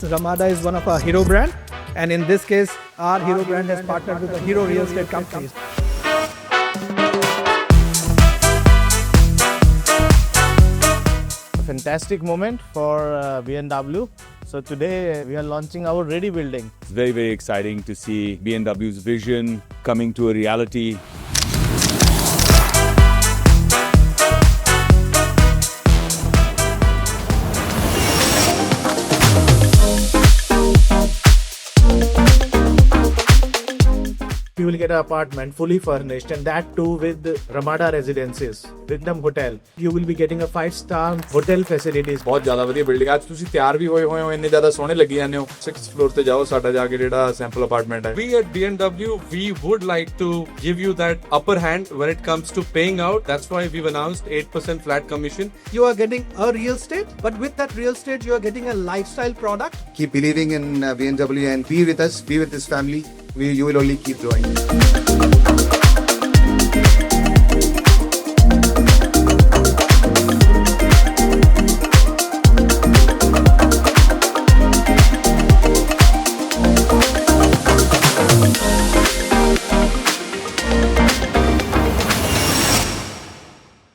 Ramada is one of our hero brand, and in this case, our hero brand has partnered with the hero real estate companies. A fantastic moment for BMW. So today we are launching our ready building. It's very, very exciting to see BMW's vision coming to a reality. You will get an apartment fully furnished, and that too with Ramada Residences, Wyndham Hotel. You will be getting a 5-star hotel facilities. ਬਹੁਤ ਜ਼ਿਆਦਾ ਵਧੀਆ building ਅੱਜ ਤੁਸੀਂ ਤਿਆਰ ਵੀ ਹੋਏ ਹੋ ਇੰਨੇ ਜ਼ਿਆਦਾ ਸੋਹਣੇ ਲੱਗੀ ਜਾਂਦੇ ਹੋ 6th ਫਲੋਰ ਤੇ ਜਾਓ ਸਾਡਾ ਜਾ ਕੇ ਜਿਹੜਾ ਸੈਂਪਲ ਅਪਾਰਟਮੈਂਟ ਹੈ We at BMW, we would like to give you that upper hand when it comes to paying out. That's why we've announced 8% flat commission. You are getting a real estate, but with that real estate, you are getting a lifestyle product. Keep believing in BMW and be with us, be with this family. You will only keep growing.